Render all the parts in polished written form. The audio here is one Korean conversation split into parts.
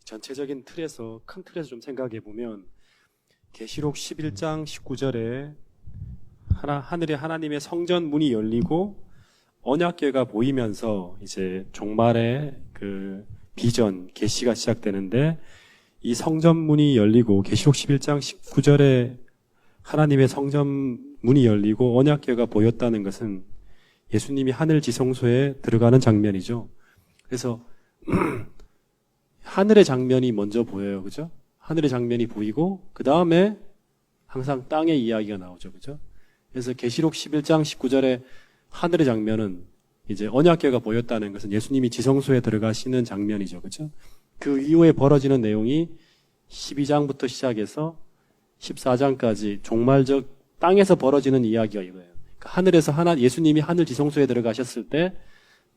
전체적인 틀에서, 큰 틀에서 좀 생각해 보면 계시록 11장 19절에 하늘에 하나님의 성전 문이 열리고 언약궤가 보이면서 이제 종말의 그 비전, 계시가 시작되는데, 이 성전 문이 열리고 계시록 11장 19절에 하나님의 성전 문이 열리고 언약궤가 보였다는 것은 예수님이 하늘 지성소에 들어가는 장면이죠. 그래서 하늘의 장면이 먼저 보여요. 그죠? 하늘의 장면이 보이고 그 다음에 항상 땅의 이야기가 나오죠. 그죠? 그래서 계시록 11장 19절에 하늘의 장면은 이제 언약궤가 보였다는 것은 예수님이 지성소에 들어가시는 장면이죠. 그죠? 그 이후에 벌어지는 내용이 12장부터 시작해서 14장까지 종말적 땅에서 벌어지는 이야기가 이거예요. 그러니까 하늘에서 예수님이 하늘 지성소에 들어가셨을 때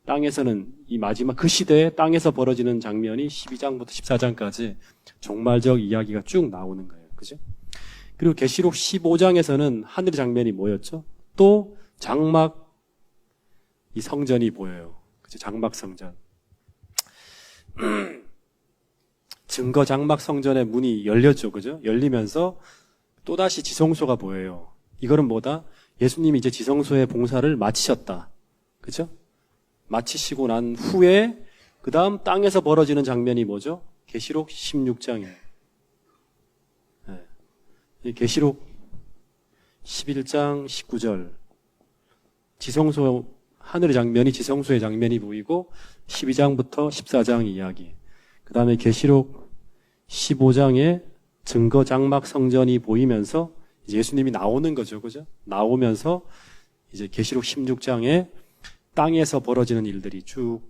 땅에서는 이 마지막 그 시대에 땅에서 벌어지는 장면이 12장부터 14장까지 종말적 이야기가 쭉 나오는 거예요. 그죠? 그리고 계시록 15장에서는 하늘 장면이 뭐였죠? 또 장막 이 성전이 보여요. 그죠? 장막 성전. 증거 장막 성전의 문이 열렸죠. 그죠? 열리면서 또다시 지성소가 보여요. 이거는 뭐다? 예수님이 이제 지성소의 봉사를 마치셨다. 그죠? 마치시고 난 후에 그 다음 땅에서 벌어지는 장면이 뭐죠? 계시록 16장이에요. 네. 계시록 11장 19절 지성소 하늘의 장면이 지성소의 장면이 보이고 12장부터 14장 이야기. 그 다음에 계시록 15장에 증거 장막 성전이 보이면서 이제 예수님이 나오는 거죠. 그죠? 나오면서 이제 계시록 16장에 땅에서 벌어지는 일들이 쭉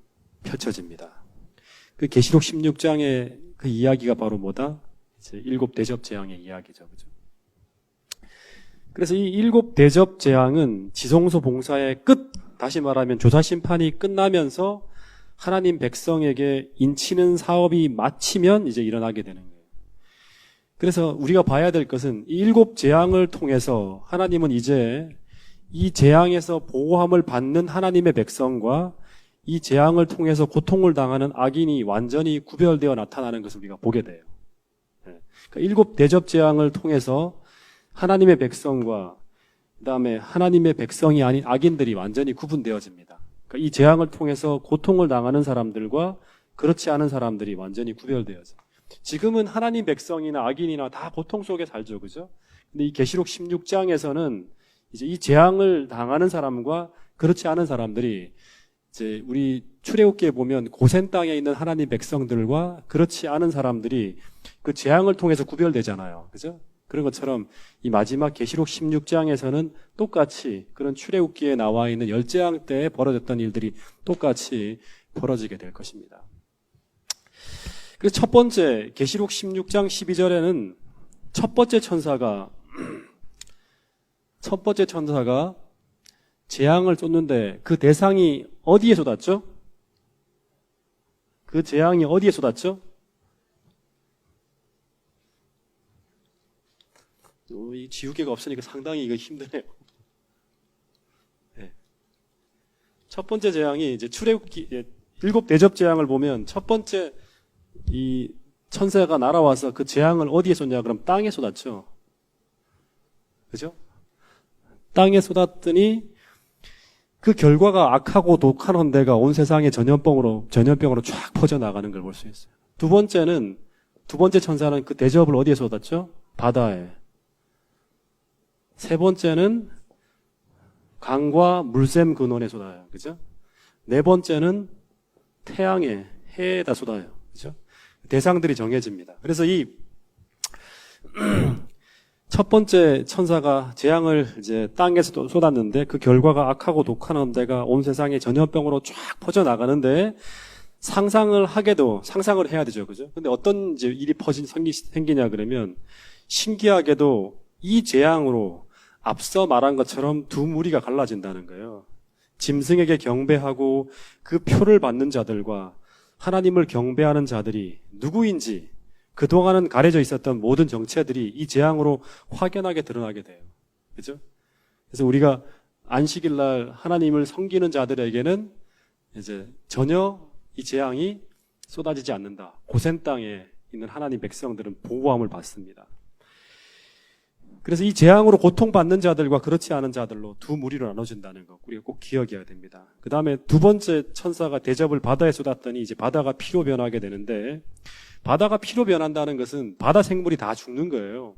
펼쳐집니다. 그 계시록 16장의 그 이야기가 바로 뭐다? 이제 7 대접 재앙의 이야기죠. 그죠? 그래서 이 7 대접 재앙은 지성소 봉사의 끝, 다시 말하면 조사 심판이 끝나면서 하나님 백성에게 인치는 사업이 마치면 이제 일어나게 되는 거예요. 그래서 우리가 봐야 될 것은 이 7 재앙을 통해서 하나님은 이제 이 재앙에서 보호함을 받는 하나님의 백성과 이 재앙을 통해서 고통을 당하는 악인이 완전히 구별되어 나타나는 것을 우리가 보게 돼요. 그러니까 7 대접 재앙을 통해서 하나님의 백성과 그 다음에 하나님의 백성이 아닌 악인들이 완전히 구분되어집니다. 그러니까 이 재앙을 통해서 고통을 당하는 사람들과 그렇지 않은 사람들이 완전히 구별되어져요. 지금은 하나님 백성이나 악인이나 다 고통 속에 살죠. 그죠? 근데 이 계시록 16장에서는 이제 이 재앙을 당하는 사람과 그렇지 않은 사람들이 이제 우리 출애굽기에 보면 고센 땅에 있는 하나님 백성들과 그렇지 않은 사람들이 그 재앙을 통해서 구별되잖아요. 그죠? 그런 것처럼 이 마지막 계시록 16장에서는 똑같이 그런 출애굽기에 나와 있는 열재앙 때 벌어졌던 일들이 똑같이 벌어지게 될 것입니다. 그래서 첫 번째 계시록 16장 12절에는 첫 번째 천사가 재앙을 쏟는데 그 대상이 어디에 쏟았죠? 그 재앙이 어디에 쏟았죠? 이 지우개가 없으니까 상당히 이거 힘드네요. 네. 첫 번째 재앙이 이제 출애굽기 7 대접 재앙을 보면 첫 번째 이 천사가 날아와서 그 재앙을 어디에 쏟냐? 그럼 땅에 쏟았죠. 그죠? 땅에 쏟았더니 그 결과가 악하고 독한 헌데가 온 세상에 전염병으로 쫙 퍼져나가는 걸 볼 수 있어요. 두 번째 천사는 그 대접을 어디에 쏟았죠? 바다에. 세 번째는 강과 물샘 근원에 쏟아요. 그죠? 네 번째는 태양에, 해에다 쏟아요. 그죠? 대상들이 정해집니다. 그래서 이 첫 번째 천사가 재앙을 이제 땅에서 쏟았는데 그 결과가 악하고 독한 헌데가 온 세상에 전염병으로 쫙 퍼져나가는데 상상을 해야 되죠. 그죠? 근데 어떤 이제 일이 생기냐 그러면 신기하게도 이 재앙으로 앞서 말한 것처럼 두 무리가 갈라진다는 거예요. 짐승에게 경배하고 그 표를 받는 자들과 하나님을 경배하는 자들이 누구인지 그동안은 가려져 있었던 모든 정체들이 이 재앙으로 확연하게 드러나게 돼요. 그죠? 그래서 우리가 안식일 날 하나님을 섬기는 자들에게는 이제 전혀 이 재앙이 쏟아지지 않는다. 고센 땅에 있는 하나님 백성들은 보호함을 받습니다. 그래서 이 재앙으로 고통받는 자들과 그렇지 않은 자들로 두 무리로 나눠진다는 거 우리가 꼭 기억해야 됩니다. 그 다음에 두 번째 천사가 대접을 바다에 쏟았더니 이제 바다가 피로 변하게 되는데, 바다가 피로 변한다는 것은 바다 생물이 다 죽는 거예요.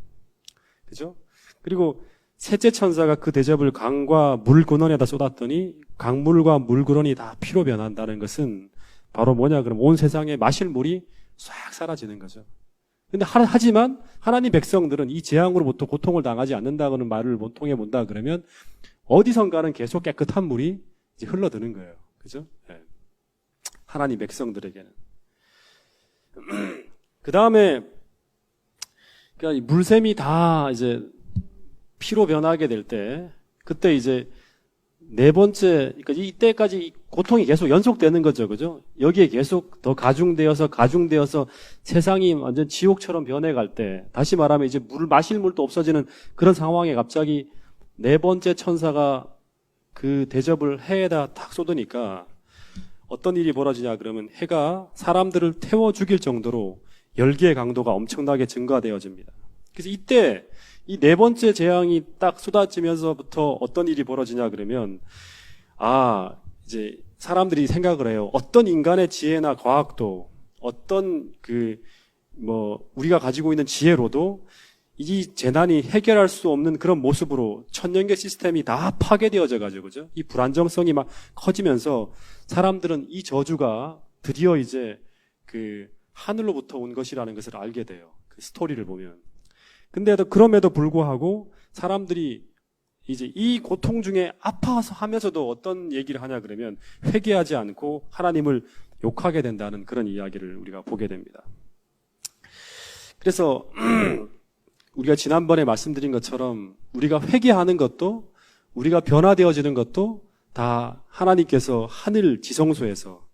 그죠? 그리고 셋째 천사가 그 대접을 강과 물 근원에다 쏟았더니 강물과 물 근원이 다 피로 변한다는 것은 바로 뭐냐 그러면 온 세상에 마실 물이 싹 사라지는 거죠. 근데 하지만 하나님 백성들은 이 재앙으로부터 고통을 당하지 않는다는 말을 통해 본다 그러면 어디선가는 계속 깨끗한 물이 이제 흘러드는 거예요. 그죠? 네. 하나님 백성들에게는. 그 다음에 그러니까 물샘이 다 이제 피로 변하게 될 때, 그때 이제 네 번째, 그러니까 이때까지 고통이 계속 연속되는 거죠. 그죠? 여기에 계속 더 가중되어서 세상이 완전 지옥처럼 변해갈 때, 다시 말하면 이제 마실 물도 없어지는 그런 상황에 갑자기 네 번째 천사가 그 대접을 해에다 탁 쏟으니까 어떤 일이 벌어지냐 그러면 해가 사람들을 태워 죽일 정도로 열기의 강도가 엄청나게 증가되어집니다. 그래서 이때 이 네 번째 재앙이 딱 쏟아지면서부터 어떤 일이 벌어지냐 그러면, 이제 사람들이 생각을 해요. 어떤 인간의 지혜나 과학도, 어떤 우리가 가지고 있는 지혜로도 이 재난이 해결할 수 없는 그런 모습으로 천년계 시스템이 다 파괴되어져 가지고, 그죠? 이 불안정성이 막 커지면서 사람들은 이 저주가 드디어 이제 하늘로부터 온 것이라는 것을 알게 돼요. 그 스토리를 보면. 근데 그럼에도 불구하고 사람들이 이제 이 고통 중에 아파서 하면서도 어떤 얘기를 하냐 그러면 회개하지 않고 하나님을 욕하게 된다는 그런 이야기를 우리가 보게 됩니다. 그래서 우리가 지난번에 말씀드린 것처럼 우리가 회개하는 것도, 우리가 변화되어지는 것도 다 하나님께서 하늘 지성소에서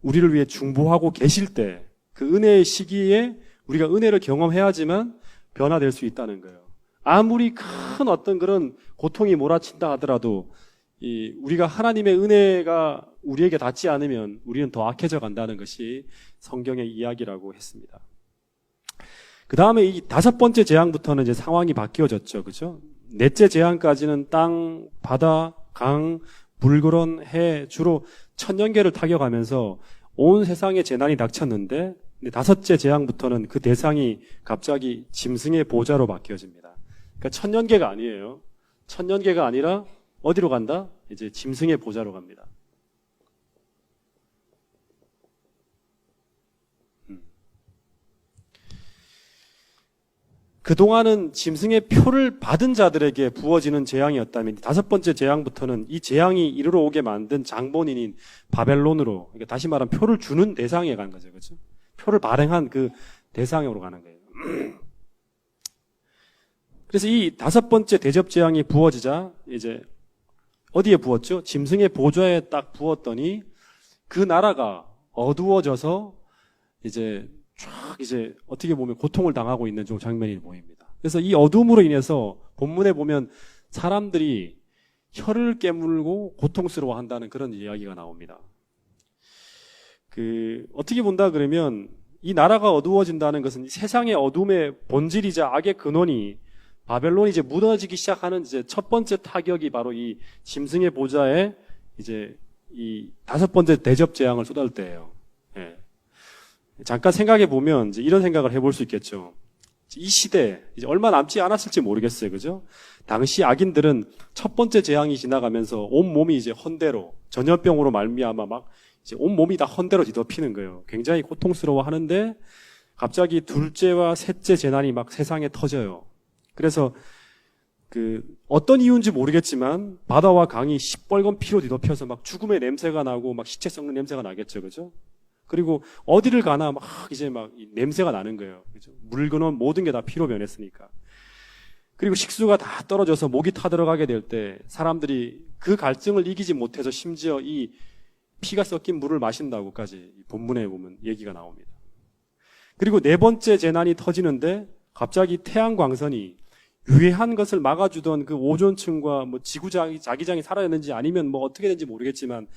우리를 위해 중보하고 계실 때, 그 은혜의 시기에 우리가 은혜를 경험해야지만 변화될 수 있다는 거예요. 아무리 큰 어떤 그런 고통이 몰아친다 하더라도 우리가 하나님의 은혜가 우리에게 닿지 않으면 우리는 더 악해져 간다는 것이 성경의 이야기라고 했습니다. 그 다음에 이 다섯 번째 재앙부터는 이제 상황이 바뀌어졌죠. 그죠? 넷째 재앙까지는 땅, 바다, 강, 물그런, 해, 주로 천년계를 타격하면서 온 세상에 재난이 닥쳤는데, 근데 다섯째 재앙부터는 그 대상이 갑자기 짐승의 보좌로 바뀌어집니다. 그러니까 천년계가 아니에요. 천년계가 아니라 어디로 간다? 이제 짐승의 보좌로 갑니다. 그동안은 짐승의 표를 받은 자들에게 부어지는 재앙이었다면 다섯 번째 재앙부터는 이 재앙이 이르러 오게 만든 장본인인 바벨론으로, 그러니까 다시 말하면 표를 주는 대상에 간 거죠. 그렇죠? 표를 발행한 그 대상으로 가는 거예요. 그래서 이 다섯 번째 대접 재앙이 부어지자 이제 어디에 부었죠? 짐승의 보좌에 딱 부었더니 그 나라가 어두워져서 이제 이제 어떻게 보면 고통을 당하고 있는 좀 장면이 보입니다. 그래서 이 어둠으로 인해서 본문에 보면 사람들이 혀를 깨물고 고통스러워한다는 그런 이야기가 나옵니다. 어떻게 본다 그러면 이 나라가 어두워진다는 것은 세상의 어둠의 본질이자 악의 근원이 바벨론이 이제 무너지기 시작하는 이제 첫 번째 타격이 바로 이 짐승의 보좌에 이제 이 다섯 번째 대접 재앙을 쏟을 때예요. 예. 잠깐 생각해 보면 이제 이런 생각을 해볼 수 있겠죠. 이 시대 이제 얼마 남지 않았을지 모르겠어요, 그죠? 당시 악인들은 첫 번째 재앙이 지나가면서 온 몸이 이제 헌대로 전염병으로 말미암아 막 이제 온 몸이 다 헌대로 뒤덮이는 거예요. 굉장히 고통스러워하는데 갑자기 둘째와 셋째 재난이 막 세상에 터져요. 그래서 어떤 이유인지 모르겠지만 바다와 강이 시뻘건 피로 뒤덮여서 막 죽음의 냄새가 나고 막 시체 썩는 냄새가 나겠죠, 그죠? 그리고 어디를 가나 막 이제 막 냄새가 나는 거예요. 그죠? 물 근원 모든 게 다 피로 변했으니까. 그리고 식수가 다 떨어져서 목이 타들어가게 될 때 사람들이 그 갈증을 이기지 못해서 심지어 이 피가 섞인 물을 마신다고까지 본문에 보면 얘기가 나옵니다. 그리고 네 번째 재난이 터지는데 갑자기 태양 광선이 유해한 것을 막아주던 그 오존층과 뭐 자기장이 사라졌는지 아니면 뭐 어떻게 된지 모르겠지만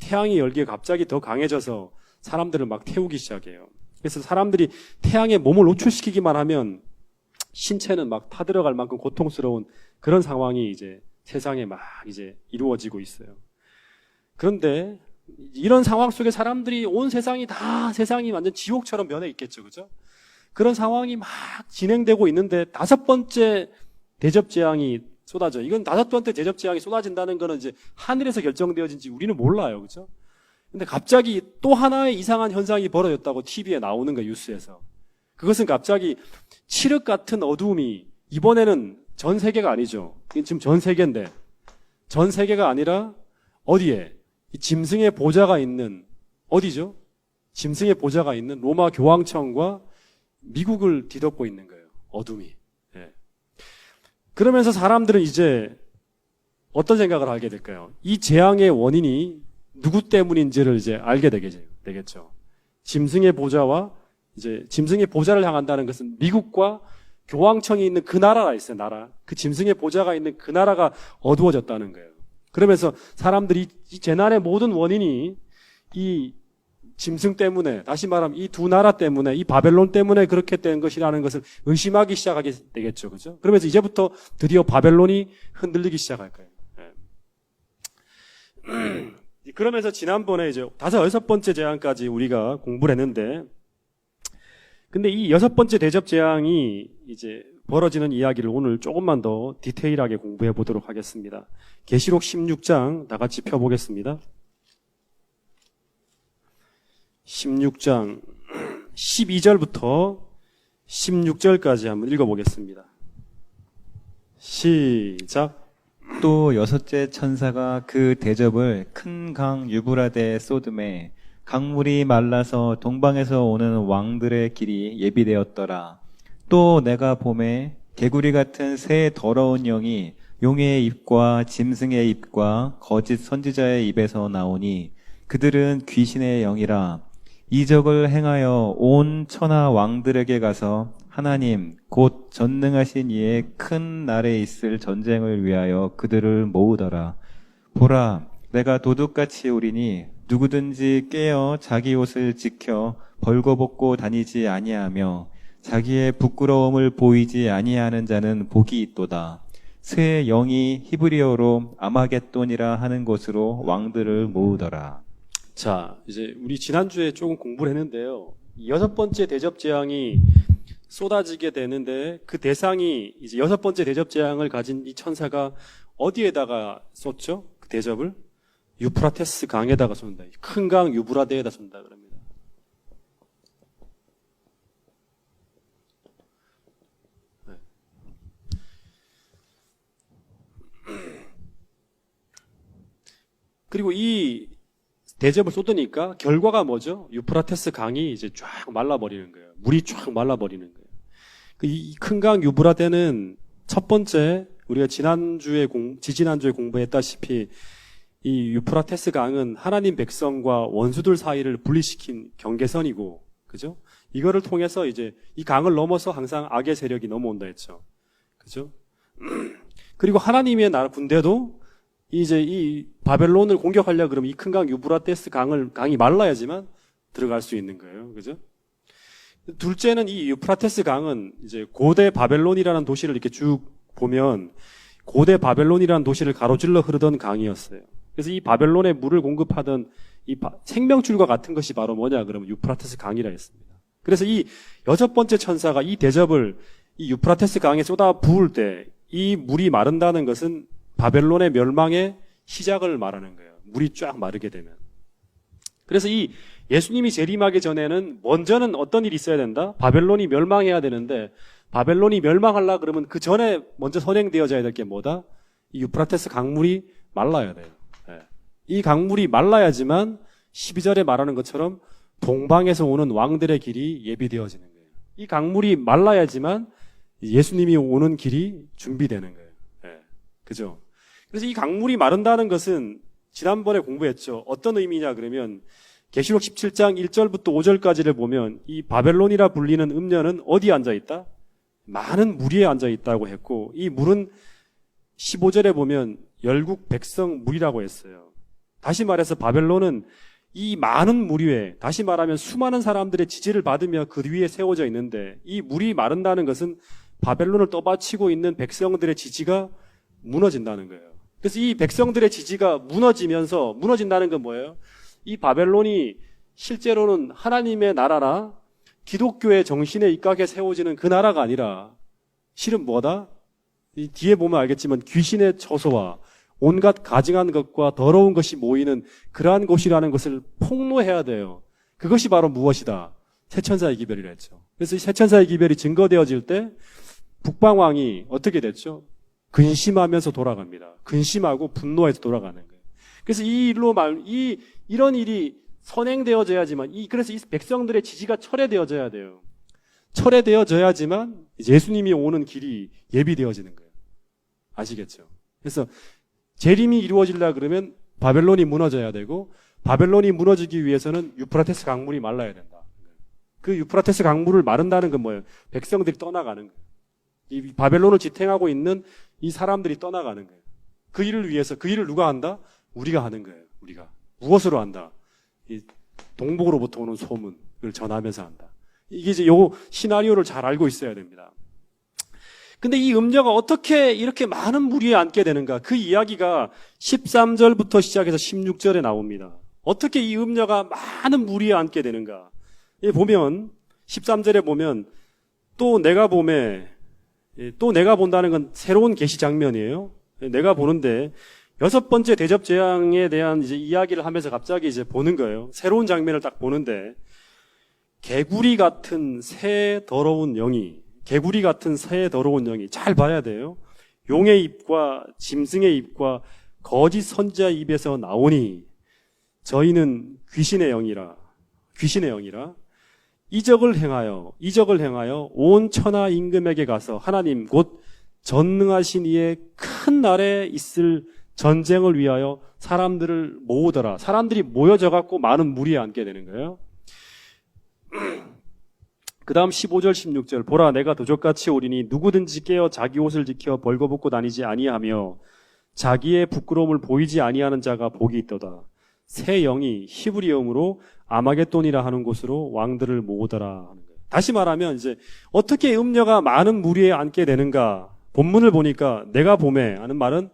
태양의 열기가 갑자기 더 강해져서 사람들을 막 태우기 시작해요. 그래서 사람들이 태양에 몸을 노출시키기만 하면 신체는 막 타들어갈 만큼 고통스러운 그런 상황이 이제 세상에 막 이제 이루어지고 있어요. 그런데 이런 상황 속에 사람들이 온 세상이 완전 지옥처럼 변해 있겠죠. 그죠? 그런 상황이 막 진행되고 있는데 5번째 대접재앙이 쏟아져요. 이건 5번째 대접재앙이 쏟아진다는 거는 이제 하늘에서 결정되어진지 우리는 몰라요. 그죠? 근데 갑자기 또 하나의 이상한 현상이 벌어졌다고 TV에 나오는 거예요. 뉴스에서. 그것은 갑자기 칠흑 같은 어두움이 이번에는 전 세계가 아니죠. 지금 전 세계인데 전 세계가 아니라 어디에? 이 짐승의 보좌가 있는 어디죠? 짐승의 보좌가 있는 로마 교황청과 미국을 뒤덮고 있는 거예요. 어둠이. 예. 그러면서 사람들은 이제 어떤 생각을 하게 될까요? 이 재앙의 원인이 누구 때문인지를 이제 알게 되겠죠. 짐승의 보좌와 이제 짐승의 보좌를 향한다는 것은 미국과 교황청이 있는 그 나라가 있어요. 나라. 그 짐승의 보좌가 있는 그 나라가 어두워졌다는 거예요. 그러면서 사람들이 이 재난의 모든 원인이 이 짐승 때문에, 다시 말하면 이 두 나라 때문에, 이 바벨론 때문에 그렇게 된 것이라는 것을 의심하기 시작하게 되겠죠. 그죠? 그러면서 이제부터 드디어 바벨론이 흔들리기 시작할 거예요. 네. 그러면서 지난번에 이제 6번째 재앙까지 우리가 공부를 했는데, 근데 이 6번째 대접 재앙이 이제 벌어지는 이야기를 오늘 조금만 더 디테일하게 공부해 보도록 하겠습니다. 계시록 16장 다 같이 펴보겠습니다. 16장 12절부터 16절까지 한번 읽어보겠습니다. 시작. 또 6째 천사가 그 대접을 큰 강 유브라데에 쏟음에 강물이 말라서 동방에서 오는 왕들의 길이 예비되었더라. 또 내가 봄에 개구리 같은 새 더러운 영이 용의 입과 짐승의 입과 거짓 선지자의 입에서 나오니 그들은 귀신의 영이라. 이적을 행하여 온 천하 왕들에게 가서 하나님 곧 전능하신 이의 큰 날에 있을 전쟁을 위하여 그들을 모으더라. 보라, 내가 도둑같이 오리니 누구든지 깨어 자기 옷을 지켜 벌거벗고 다니지 아니하며 자기의 부끄러움을 보이지 아니하는 자는 복이 있도다. 새 영이 히브리어로 아마겟돈이라 하는 곳으로 왕들을 모으더라. 자, 이제 우리 지난주에 조금 공부를 했는데요. 6번째 대접 재앙이 쏟아지게 되는데 그 대상이 이제 6번째 대접 재앙을 가진 이 천사가 어디에다가 쏟죠? 그 대접을? 유프라테스 강에다가 쏜다. 큰 강 유브라데에다 쏜다 그럽니다. 네. 그리고 이 대접을 쏟으니까 결과가 뭐죠? 유프라테스 강이 이제 쫙 말라버리는 거예요. 물이 쫙 말라버리는 거예요. 이 큰 강 유브라데는 첫 번째 우리가 지지난주에 공부했다시피 이 유프라테스 강은 하나님 백성과 원수들 사이를 분리시킨 경계선이고, 그죠? 이거를 통해서 이제 이 강을 넘어서 항상 악의 세력이 넘어온다 했죠. 그죠? 그리고 하나님의 나라 군대도 이제 이 바벨론을 공격하려고 그러면 이 큰 강 유브라테스 강이 말라야지만 들어갈 수 있는 거예요. 그죠? 둘째는 이 유프라테스 강은 이제 고대 바벨론이라는 도시를 이렇게 쭉 보면 고대 바벨론이라는 도시를 가로질러 흐르던 강이었어요. 그래서 이 바벨론에 물을 공급하던 이 생명줄과 같은 것이 바로 뭐냐 그러면 유프라테스 강이라 했습니다. 그래서 이 6번째 천사가 이 대접을 이 유프라테스 강에 쏟아 부을 때 이 물이 마른다는 것은 바벨론의 멸망의 시작을 말하는 거예요. 물이 쫙 마르게 되면. 그래서 이 예수님이 재림하기 전에는 먼저는 어떤 일이 있어야 된다? 바벨론이 멸망해야 되는데 바벨론이 멸망하려고 그러면 그 전에 먼저 선행되어져야 될 게 뭐다? 이 유프라테스 강물이 말라야 돼요. 네. 이 강물이 말라야지만 12절에 말하는 것처럼 동방에서 오는 왕들의 길이 예비되어지는 거예요. 이 강물이 말라야지만 예수님이 오는 길이 준비되는 거예요. 네. 그죠? 그래서 이 강물이 마른다는 것은 지난번에 공부했죠. 어떤 의미냐 그러면 계시록 17장 1절부터 5절까지를 보면 이 바벨론이라 불리는 음녀는 어디에 앉아있다? 많은 물 위에 앉아있다고 했고 이 물은 15절에 보면 열국 백성 물이라고 했어요. 다시 말해서 바벨론은 이 많은 물 위에, 다시 말하면 수많은 사람들의 지지를 받으며 그 위에 세워져 있는데, 이 물이 마른다는 것은 바벨론을 떠받치고 있는 백성들의 지지가 무너진다는 거예요. 그래서 이 백성들의 지지가 무너진다는 건 뭐예요? 이 바벨론이 실제로는 하나님의 나라나 기독교의 정신에 입각해 세워지는 그 나라가 아니라 실은 뭐다? 이 뒤에 보면 알겠지만 귀신의 처소와 온갖 가증한 것과 더러운 것이 모이는 그러한 곳이라는 것을 폭로해야 돼요. 그것이 바로 무엇이다? 새천사의 기별이라 했죠. 그래서 이 새천사의 기별이 증거되어질 때 북방왕이 어떻게 됐죠? 근심하면서 돌아갑니다. 근심하고 분노해서 돌아가는 거예요. 그래서 이런 일이 선행되어져야지만, 그래서 이 백성들의 지지가 철회되어져야 돼요. 철회되어져야지만 예수님이 오는 길이 예비되어지는 거예요. 아시겠죠? 그래서 재림이 이루어지려 그러면 바벨론이 무너져야 되고, 바벨론이 무너지기 위해서는 유프라테스 강물이 말라야 된다. 그 유프라테스 강물을 마른다는 건 뭐예요? 백성들이 떠나가는 거예요. 이 바벨론을 지탱하고 있는 이 사람들이 떠나가는 거예요. 그 일을 위해서, 그 일을 누가 한다? 우리가 하는 거예요. 우리가. 무엇으로 한다? 이 동북으로부터 오는 소문을 전하면서 한다. 이게 이제 요 시나리오를 잘 알고 있어야 됩니다. 근데 이 음녀가 어떻게 이렇게 많은 물 위에 앉게 되는가? 그 이야기가 13절부터 시작해서 16절에 나옵니다. 어떻게 이 음녀가 많은 물 위에 앉게 되는가? 보면 13절에 보면 또 내가 본다는 건 새로운 계시 장면이에요. 내가 보는데 6번째 대접 재앙에 대한 이제 이야기를 하면서 갑자기 이제 보는 거예요. 새로운 장면을 딱 보는데 개구리 같은 새 더러운 영이 잘 봐야 돼요. 용의 입과 짐승의 입과 거짓 선지자의 입에서 나오니 저희는 귀신의 영이라 이적을 행하여 온 천하 임금에게 가서 하나님 곧 전능하신 이의 큰 날에 있을 전쟁을 위하여 사람들을 모으더라. 사람들이 모여져 갖고 많은 무리에 앉게 되는 거예요. 그 다음 15절 16절 보라 내가 도적같이 오리니 누구든지 깨어 자기 옷을 지켜 벌거벗고 다니지 아니하며 자기의 부끄러움을 보이지 아니하는 자가 복이 있도다. 새 영이 히브리어로 아마겟돈이라 하는 곳으로 왕들을 모으더라 하는 거예요. 다시 말하면 이제 어떻게 음녀가 많은 무리에 앉게 되는가? 본문을 보니까 내가 보매 하는 말은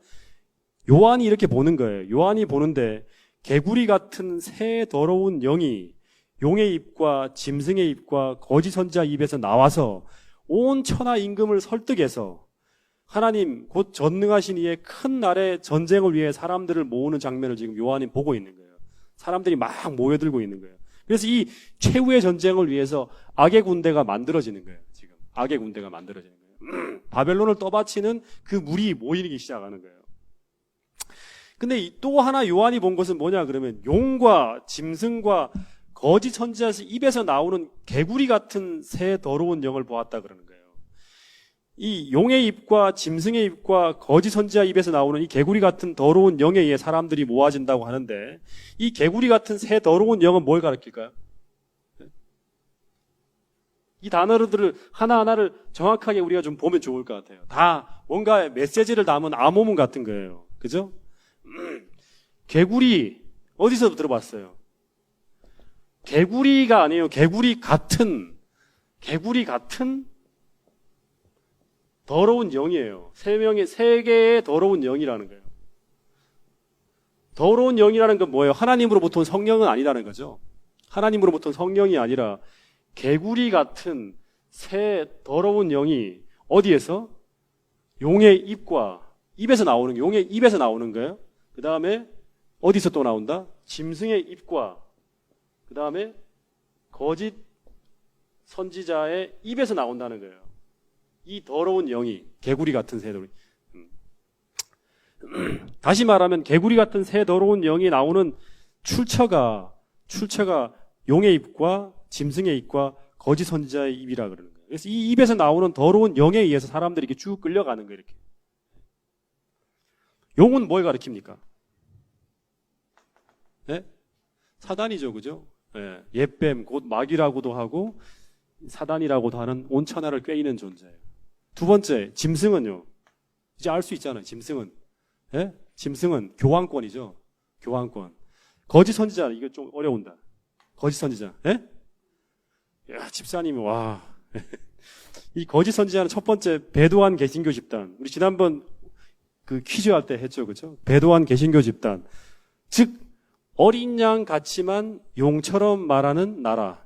요한이 이렇게 보는 거예요. 요한이 보는데 개구리 같은 새 더러운 영이 용의 입과 짐승의 입과 거짓 선지자 입에서 나와서 온 천하 임금을 설득해서 하나님 곧 전능하신 이의 큰 날의 전쟁을 위해 사람들을 모으는 장면을 지금 요한이 보고 있는 거예요. 사람들이 막 모여들고 있는 거예요. 그래서 이 최후의 전쟁을 위해서 악의 군대가 만들어지는 거예요. 지금 악의 군대가 만들어지는 거예요. 바벨론을 떠받치는 그 무리 모이기 시작하는 거예요. 근데 또 하나 요한이 본 것은 뭐냐 그러면 용과 짐승과 거짓 선지자 입에서 나오는 개구리 같은 새 더러운 영을 보았다 그러는 거예요. 이 용의 입과 짐승의 입과 거짓 선지자 입에서 나오는 이 개구리 같은 더러운 영에 의해 사람들이 모아진다고 하는데 이 개구리 같은 새 더러운 영은 뭘 가리킬까요? 이 단어들을 하나하나를 정확하게 우리가 좀 보면 좋을 것 같아요. 다 뭔가 메시지를 담은 암호문 같은 거예요. 그죠? 개구리 어디서 들어봤어요? 개구리가 아니에요. 개구리 같은 더러운 영이에요. 세 개의 더러운 영이라는 거예요. 더러운 영이라는 건 뭐예요? 하나님으로부터 온 성령은 아니라는 거죠. 하나님으로부터 온 성령이 아니라 개구리 같은 새 더러운 영이 어디에서? 용의 입에서 나오는 거예요. 그 다음에 어디서 또 나온다? 짐승의 입과 그 다음에 거짓 선지자의 입에서 나온다는 거예요. 이 더러운 영이 개구리 같은 새 더러운 다시 말하면 개구리 같은 새 더러운 영이 나오는 출처가 용의 입과 짐승의 입과 거짓 선지자의 입이라 그러는 거예요. 그래서 이 입에서 나오는 더러운 영에 의해서 사람들이 이렇게 쭉 끌려가는 거예요. 이렇게. 용은 뭘 가리킵니까? 네? 사단이죠, 그죠? 네. 옛뱀, 곧 마귀라고도 하고 사단이라고도 하는 온 천하를 꿰이는 존재예요. 두 번째, 짐승은요. 이제 알 수 있잖아요. 짐승은. 네? 짐승은 교황권이죠. 교황권. 거짓 선지자, 이거 좀 어려운다. 거짓 선지자. 예? 야, 집사님이, 와. 이 거짓 선지자는 첫 번째, 배도한 개신교 집단. 우리 지난번 그 퀴즈 할 때 했죠. 그죠? 배도한 개신교 집단. 즉, 어린 양 같지만 용처럼 말하는 나라.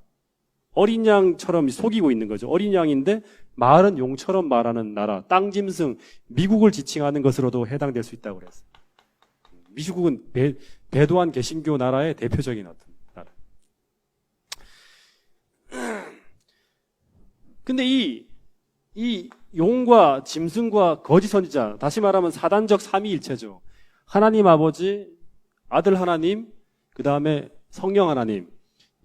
어린 양처럼 속이고 있는 거죠. 어린 양인데 말은 용처럼 말하는 나라. 땅 짐승, 미국을 지칭하는 것으로도 해당될 수 있다고 그랬어요. 미국은 배도한 개신교 나라의 대표적인 어떤 나라. 근데 이 용과 짐승과 거짓 선지자, 다시 말하면 사단적 삼위일체죠. 하나님 아버지, 아들 하나님, 그 다음에 성령 하나님.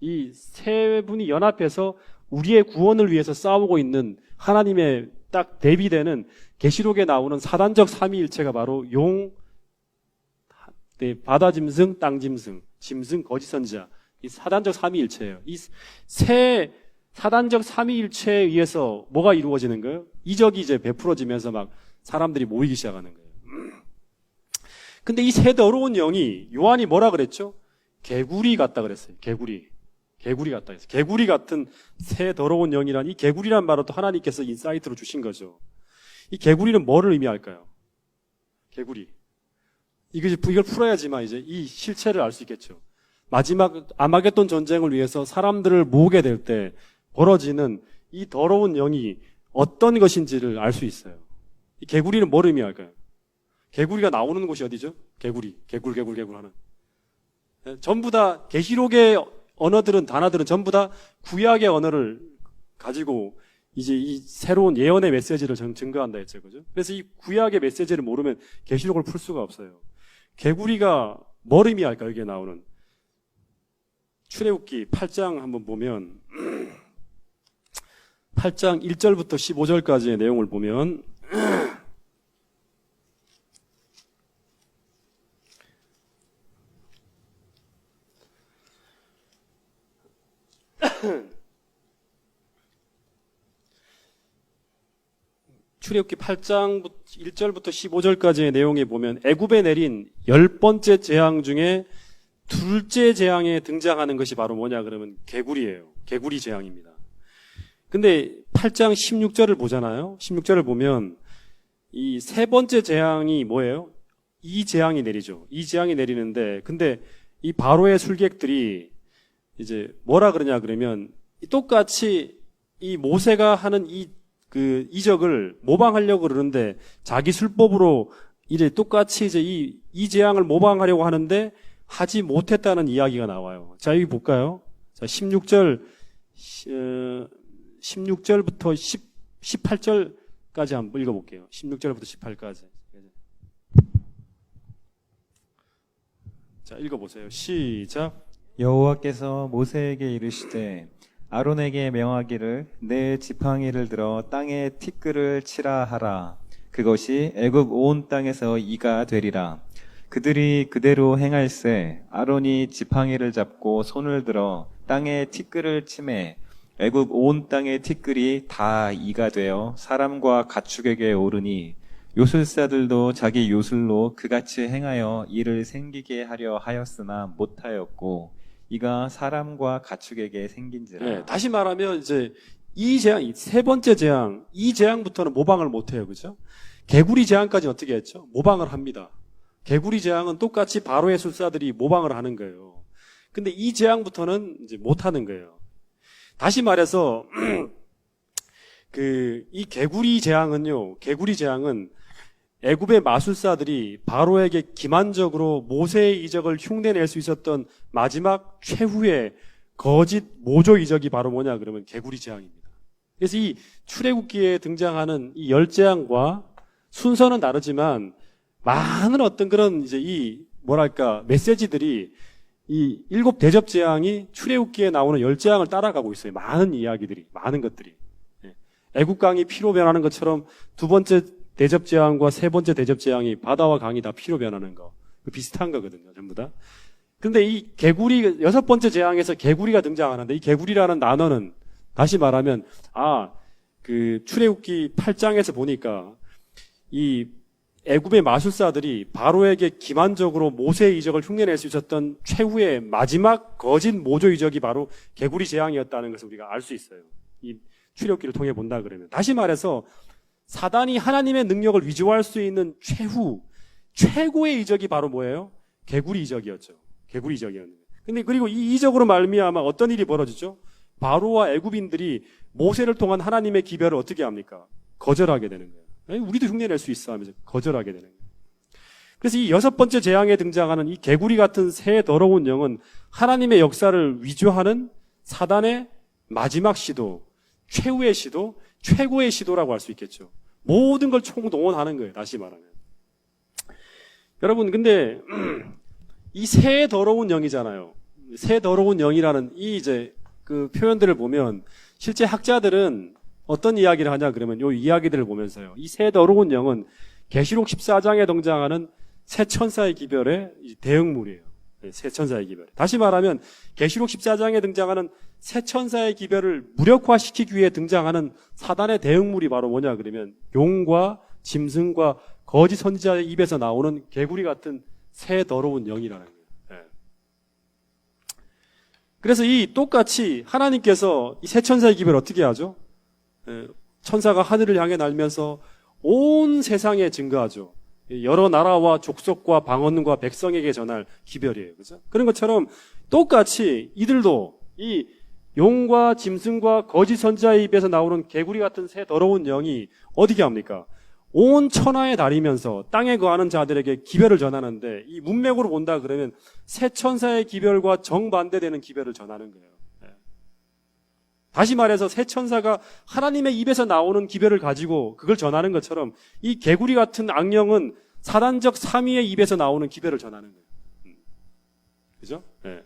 이 세 분이 연합해서 우리의 구원을 위해서 싸우고 있는 하나님의 딱 대비되는 계시록에 나오는 사단적 삼위일체가 바로 용, 바다 짐승, 땅 짐승, 짐승, 거짓 선지자. 이 사단적 삼위일체예요. 이 세 사단적 삼위일체에 의해서 뭐가 이루어지는 거예요? 이적이 이제 베풀어지면서 막 사람들이 모이기 시작하는 거예요. 근데 이 세 더러운 영이 요한이 뭐라 그랬죠? 개구리 같다 그랬어요. 개구리 같다 그랬어요. 개구리 같은 새 더러운 영이란, 이 개구리란 말은 또 하나님께서 인사이트로 주신 거죠. 이 개구리는 뭐를 의미할까요? 개구리. 이걸 풀어야지만 이제 이 실체를 알 수 있겠죠. 마지막 아마겟돈 전쟁을 위해서 사람들을 모으게 될 때 벌어지는 이 더러운 영이 어떤 것인지를 알 수 있어요. 이 개구리는 뭘 의미할까요? 개구리가 나오는 곳이 어디죠? 개구리 하는. 전부 다 계시록의 언어들은, 단어들은 전부 다 구약의 언어를 가지고 이제 이 새로운 예언의 메시지를 증거한다 했죠. 그죠? 그래서 이 구약의 메시지를 모르면 계시록을 풀 수가 없어요. 개구리가 뭘 의미할까? 여기에 나오는 출애굽기 8장 한번 보면 8장 1절부터 15절까지의 내용을 보면 출애굽기 8장 1절부터 15절까지의 내용에 보면 애굽에 내린 10번째 재앙 중에 둘째 재앙에 등장하는 것이 바로 뭐냐 그러면 개구리예요. 개구리 재앙입니다. 근데 8장 16절을 보잖아요. 16절을 보면 이 세 번째 재앙이 뭐예요? 이 재앙이 내리죠. 이 재앙이 내리는데 근데 이 바로의 술객들이 이제 뭐라 그러냐 그러면 똑같이 이 모세가 하는 그 이적을 모방하려고 그러는데 자기 술법으로 이제 똑같이 이제 이 재앙을 모방하려고 하는데 하지 못했다는 이야기가 나와요. 자, 여기 볼까요? 자, 16절부터 18절까지 한번 읽어볼게요. 16절부터 18까지. 자, 읽어보세요. 시작. 여호와께서 모세에게 이르시되 아론에게 명하기를 내 지팡이를 들어 땅에 티끌을 치라 하라. 그것이 애굽 온 땅에서 이가 되리라. 그들이 그대로 행할세 아론이 지팡이를 잡고 손을 들어 땅에 티끌을 치매 애굽 온 땅의 티끌이 다 이가 되어 사람과 가축에게 오르니 요술사들도 자기 요술로 그같이 행하여 이를 생기게 하려 하였으나 못하였고 이가 사람과 가축에게 생긴지라. 네, 다시 말하면 이제 이 재앙, 세 번째 재앙, 이 재앙부터는 모방을 못해요, 그죠? 개구리 재앙까지 어떻게 했죠? 모방을 합니다. 개구리 재앙은 똑같이 바로의 술사들이 모방을 하는 거예요. 근데 이 재앙부터는 이제 못하는 거예요. 다시 말해서 이 개구리 재앙은 애굽의 마술사들이 바로에게 기만적으로 모세의 이적을 흉내낼 수 있었던 마지막 최후의 거짓 모조 이적이 바로 뭐냐 그러면 개구리 재앙입니다. 그래서 이 출애굽기에 등장하는 이 10재앙과 순서는 다르지만 많은 어떤 그런 이제 메시지들이 이 7 대접 재앙이 출애굽기에 나오는 10재앙을 따라가고 있어요. 많은 이야기들이, 많은 것들이. 애굽강이 피로 변하는 것처럼 두 번째 대접 재앙과 세 번째 대접 재앙이 바다와 강이 다 피로 변하는 거. 비슷한 거거든요, 전부 다. 근데 이 개구리, 6번째 재앙에서 개구리가 등장하는데 이 개구리라는 단어는 다시 말하면, 출애굽기 8장에서 보니까 이 애굽의 마술사들이 바로에게 기만적으로 모세의 이적을 흉내낼 수 있었던 최후의 마지막 거짓 모조 이적이 바로 개구리 재앙이었다는 것을 우리가 알 수 있어요. 이 출애굽기를 통해 본다 그러면. 다시 말해서 사단이 하나님의 능력을 위조할 수 있는 최고의 이적이 바로 뭐예요? 개구리 이적이었죠. 개구리 이적이었는데. 근데 그리고 이 이적으로 말미암아 어떤 일이 벌어지죠? 바로와 애굽인들이 모세를 통한 하나님의 기별을 어떻게 합니까? 거절하게 되는 거예요. 우리도 흉내낼 수 있어 하면서 거절하게 되는 거예요. 그래서 이 6번째 재앙에 등장하는 이 개구리 같은 새 더러운 영은 하나님의 역사를 위조하는 사단의 마지막 시도, 최후의 시도, 최고의 시도라고 할 수 있겠죠. 모든 걸 총동원하는 거예요. 다시 말하면. 여러분, 근데 이 새 더러운 영이잖아요. 새 더러운 영이라는 이 이제 그 표현들을 보면 실제 학자들은 어떤 이야기를 하냐 그러면 이 이야기들을 보면서요. 이 새 더러운 영은 계시록 14장에 등장하는 새 천사의 기별의 대응물이에요. 새 천사의 기별. 다시 말하면 계시록 14장에 등장하는 새 천사의 기별을 무력화시키기 위해 등장하는 사단의 대응물이 바로 뭐냐 그러면 용과 짐승과 거짓 선지자의 입에서 나오는 개구리 같은 새 더러운 영이라는 거예요. 그래서 이 똑같이 하나님께서 이 새 천사의 기별을 어떻게 하죠? 천사가 하늘을 향해 날면서 온 세상에 증거하죠. 여러 나라와 족속과 방언과 백성에게 전할 기별이에요. 그죠? 그런 것처럼 똑같이 이들도 이 용과 짐승과 거짓 선지자의 입에서 나오는 개구리 같은 새 더러운 영이 어디게 합니까? 온 천하에 다니면서 땅에 거하는 자들에게 기별을 전하는데 이 문맥으로 본다 그러면 새 천사의 기별과 정반대되는 기별을 전하는 거예요. 다시 말해서 새 천사가 하나님의 입에서 나오는 기별을 가지고 그걸 전하는 것처럼 이 개구리 같은 악령은 사단적 삼위의 입에서 나오는 기별을 전하는 거예요. 그죠? 네.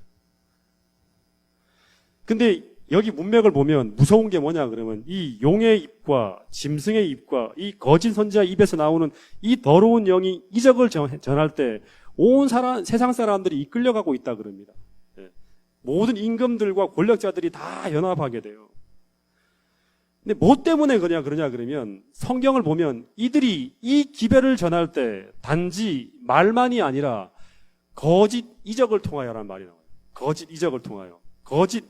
근데 여기 문맥을 보면 무서운 게 뭐냐 그러면 이 용의 입과 짐승의 입과 이 거짓 선지자 입에서 나오는 이 더러운 영이 이적을 전할 때 온 세상 사람들이 이끌려가고 있다 그럽니다. 모든 임금들과 권력자들이 다 연합하게 돼요. 근데 뭐 때문에 그러냐 그러면 성경을 보면 이들이 이 기별을 전할 때 단지 말만이 아니라 거짓 이적을 통하여라는 말이 나와요. 거짓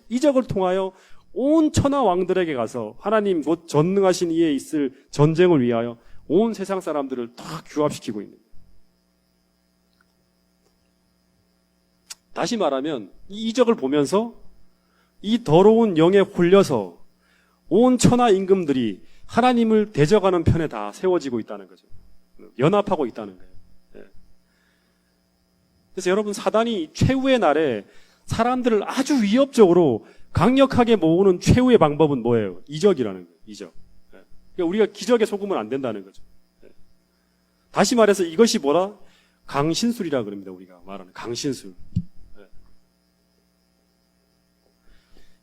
이적을 통하여 온 천하 왕들에게 가서 하나님 곧 전능하신 이에 있을 전쟁을 위하여 온 세상 사람들을 다 규합시키고 있는 거예요. 다시 말하면 이 이적을 보면서 이 더러운 영에 홀려서 온 천하 임금들이 하나님을 대적하는 편에 다 세워지고 있다는 거죠. 연합하고 있다는 거예요. 그래서 여러분 사단이 최후의 날에 사람들을 아주 위협적으로 강력하게 모으는 최후의 방법은 뭐예요? 이적이라는 거예요. 이적. 그러니까 우리가 기적에 속으면 안 된다는 거죠. 다시 말해서 이것이 뭐라? 강신술이라 그럽니다. 우리가 말하는 강신술.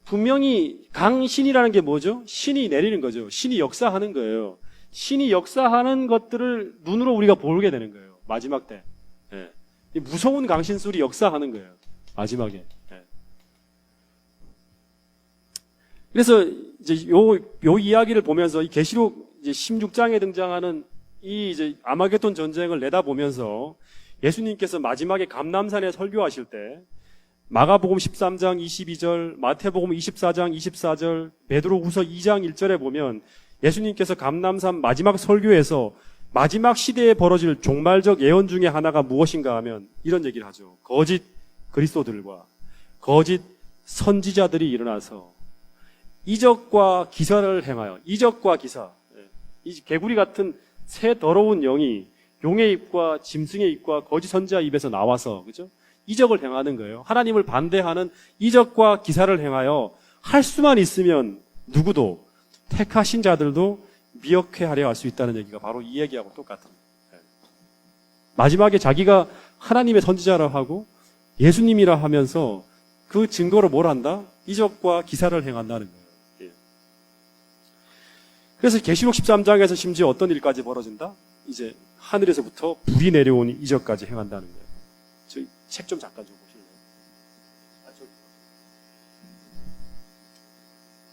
분명히 강신이라는 게 뭐죠? 신이 내리는 거죠. 신이 역사하는 거예요. 신이 역사하는 것들을 눈으로 우리가 보게 되는 거예요. 마지막 때. 무서운 강신술이 역사하는 거예요. 마지막에. 그래서 이제 요 이야기를 보면서 이 계시록 이제 16장에 등장하는 이 이제 아마겟돈 전쟁을 내다보면서 예수님께서 마지막에 감람산에 설교하실 때 마가복음 13장 22절, 마태복음 24장 24절, 베드로후서 2장 1절에 보면 예수님께서 감람산 마지막 설교에서 마지막 시대에 벌어질 종말적 예언 중에 하나가 무엇인가 하면 이런 얘기를 하죠. 거짓 그리스도들과 거짓 선지자들이 일어나서 이적과 기사를 행하여 이적과 기사, 이 개구리 같은 새 더러운 영이 용의 입과 짐승의 입과 거짓 선지자 입에서 나와서 그죠? 이적을 행하는 거예요. 하나님을 반대하는 이적과 기사를 행하여 할 수만 있으면 누구도 택하신 자들도 미혹해하려 할 수 있다는 얘기가 바로 이 얘기하고 똑같은 거예요. 마지막에 자기가 하나님의 선지자라 하고 예수님이라 하면서 그 증거로 뭘 한다? 이적과 기사를 행한다는 거예요. 그래서 계시록 13장에서 심지어 어떤 일까지 벌어진다? 이제 하늘에서부터 불이 내려온 이적까지 행한다는 거예요. 저희 책 좀 잠깐 좀 보실래요?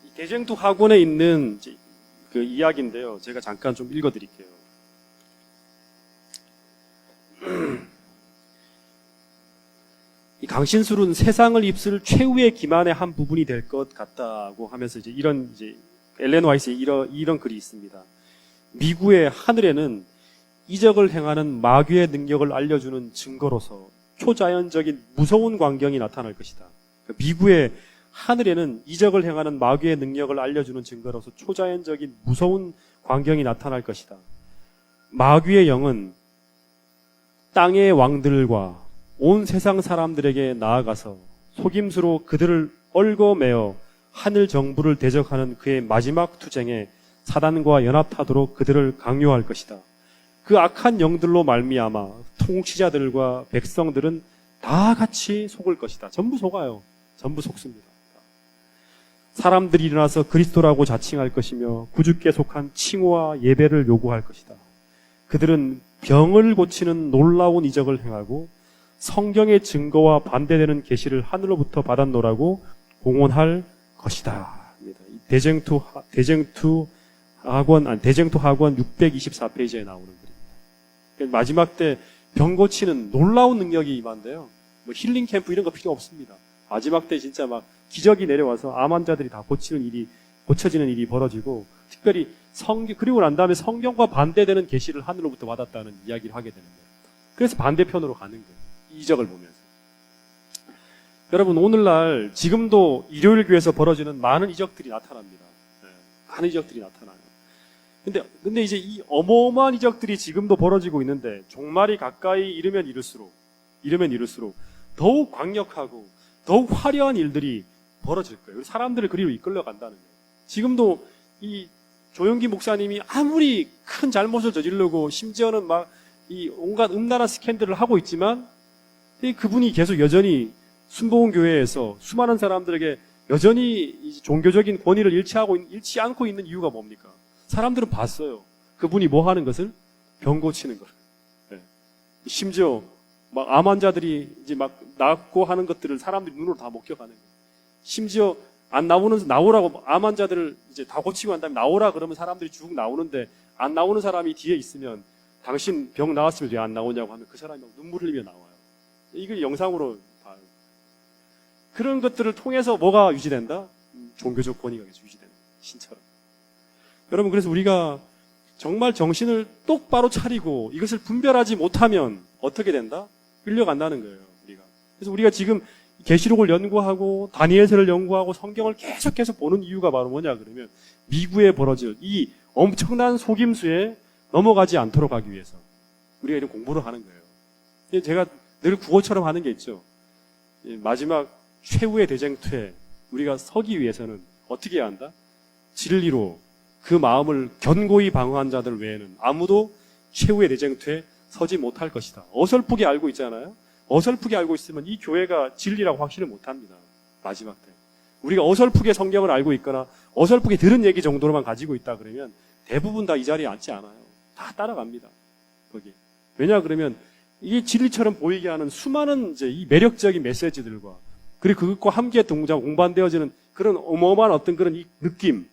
이 개쟁투 학원에 있는 그 이야기인데요. 제가 잠깐 좀 읽어드릴게요. 이 강신술은 세상을 입술 최후의 기만의 한 부분이 될 것 같다고 하면서 이제 이제 엘렌 화이트의 이런 글이 있습니다. 미구의 하늘에는 이적을 행하는 마귀의 능력을 알려주는 증거로서 초자연적인 무서운 광경이 나타날 것이다. 미구의 하늘에는 이적을 행하는 마귀의 능력을 알려주는 증거로서 초자연적인 무서운 광경이 나타날 것이다. 마귀의 영은 땅의 왕들과 온 세상 사람들에게 나아가서 속임수로 그들을 얽어매어 하늘 정부를 대적하는 그의 마지막 투쟁에 사단과 연합하도록 그들을 강요할 것이다. 그 악한 영들로 말미암아 통치자들과 백성들은 다 같이 속을 것이다. 전부 속아요. 전부 속습니다. 사람들이 일어나서 그리스도라고 자칭할 것이며 구주께 속한 칭호와 예배를 요구할 것이다. 그들은 병을 고치는 놀라운 이적을 행하고 성경의 증거와 반대되는 계시를 하늘로부터 받았노라고 공언할 것이다. 대쟁투 학원 624페이지에 나오는 글입니다. 마지막 때 병 고치는 놀라운 능력이 임한데요. 뭐 힐링 캠프 이런 거 필요 없습니다. 마지막 때 진짜 막 기적이 내려와서 암 환자들이 다 고쳐지는 일이 벌어지고, 특별히 그리고 난 다음에 성경과 반대되는 계시를 하늘로부터 받았다는 이야기를 하게 되는 거예요. 그래서 반대편으로 가는 거예요. 이적을 보면서. 여러분, 오늘날 지금도 일요일 교회에서 벌어지는 많은 이적들이 나타납니다. 네, 많은 이적들이 나타나요. 근데 이제 이 어마어마한 이적들이 지금도 벌어지고 있는데, 종말이 가까이 이르면 이를수록 더욱 강력하고 더욱 화려한 일들이 벌어질 거예요. 사람들을 그리로 이끌려 간다는 거예요. 지금도 이 조영기 목사님이 아무리 큰 잘못을 저지르고 심지어는 막 이 온갖 음란한 스캔들을 하고 있지만, 그분이 계속 여전히 순복음 교회에서 수많은 사람들에게 여전히 종교적인 권위를 잃지 않고 있는 이유가 뭡니까? 사람들은 봤어요. 그분이 뭐 하는 것을? 병 고치는 걸. 네. 심지어 막 암 환자들이 이제 막 낫고 하는 것들을 사람들이 눈으로 다 목격하는 거예요. 심지어 나오라고 암 환자들을 이제 다 고치고 난 다음에 나오라 그러면 사람들이 쭉 나오는데, 안 나오는 사람이 뒤에 있으면 당신 병 나았으면 왜 안 나오냐고 하면 그 사람이 막 눈물 흘리며 나와요. 이걸 영상으로 봐요. 그런 것들을 통해서 뭐가 유지된다? 종교적 권위가 계속 유지되는 거예요. 신처럼. 여러분, 그래서 우리가 정말 정신을 똑바로 차리고 이것을 분별하지 못하면 어떻게 된다? 끌려간다는 거예요, 우리가. 그래서 우리가 지금 계시록을 연구하고 다니엘서를 연구하고 성경을 계속 보는 이유가 바로 뭐냐 그러면, 미구에 벌어질 이 엄청난 속임수에 넘어가지 않도록 하기 위해서 우리가 이런 공부를 하는 거예요. 제가 늘 구호처럼 하는 게 있죠. 마지막 최후의 대쟁투에 우리가 서기 위해서는 어떻게 해야 한다? 진리로 그 마음을 견고히 방어한 자들 외에는 아무도 최후의 대쟁투에 서지 못할 것이다. 어설프게 알고 있잖아요. 어설프게 알고 있으면 이 교회가 진리라고 확신을 못합니다. 마지막 때. 우리가 어설프게 성경을 알고 있거나 어설프게 들은 얘기 정도로만 가지고 있다 그러면 대부분 다 이 자리에 앉지 않아요. 다 따라갑니다. 거기. 왜냐 그러면 이게 진리처럼 보이게 하는 수많은 이제 이 매력적인 메시지들과, 그리고 그것과 함께 공반되어지는 그런 어마어마한 어떤 그런 이 느낌,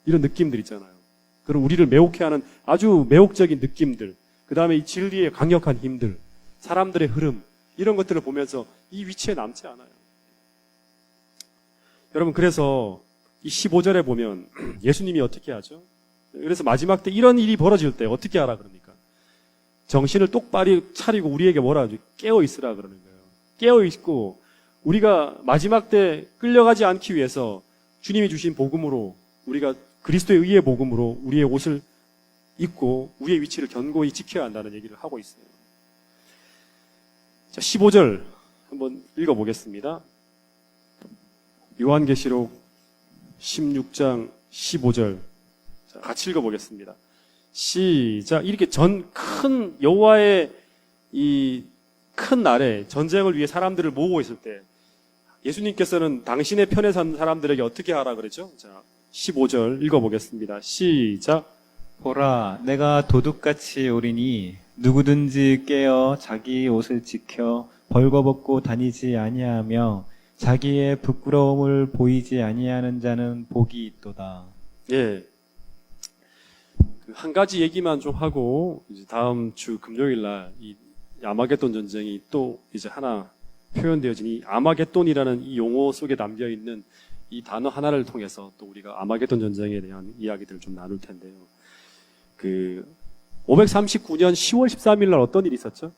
이런 느낌들 있잖아요. 그런 우리를 매혹해 하는 아주 매혹적인 느낌들, 그 다음에 이 진리의 강력한 힘들, 사람들의 흐름, 이런 것들을 보면서 이 위치에 남지 않아요. 여러분, 그래서 이 15절에 보면 예수님이 어떻게 하죠? 그래서 마지막 때 이런 일이 벌어질 때 어떻게 하라 그럽니까? 정신을 똑바로 차리고 우리에게 뭐라 하죠? 깨어 있으라 그러는 거예요. 깨어 있고 우리가 마지막 때 끌려가지 않기 위해서 주님이 주신 복음으로, 우리가 그리스도의 의의 복음으로 우리의 옷을 입고 우리의 위치를 견고히 지켜야 한다는 얘기를 하고 있어요. 자, 15절 한번 읽어보겠습니다. 요한계시록 16장 15절. 자, 같이 읽어보겠습니다. 시작. 이렇게 큰 여호와의 이 큰 날에 전쟁을 위해 사람들을 모으고 있을 때 예수님께서는 당신의 편에 선 사람들에게 어떻게 하라 그랬죠? 자, 15절 읽어보겠습니다. 시작. 보라, 내가 도둑같이 오리니 누구든지 깨어 자기 옷을 지켜 벌거벗고 다니지 아니하며 자기의 부끄러움을 보이지 아니하는 자는 복이 있도다. 예. 한 가지 얘기만 좀 하고 이제 다음 주 금요일 날 이 아마겟돈 전쟁이 또 이제 하나 표현되어진 이 아마겟돈이라는 이 용어 속에 담겨 있는 이 단어 하나를 통해서 또 우리가 아마겟돈 전쟁에 대한 이야기들을 좀 나눌 텐데요. 539년 10월 13일 날 어떤 일이 있었죠?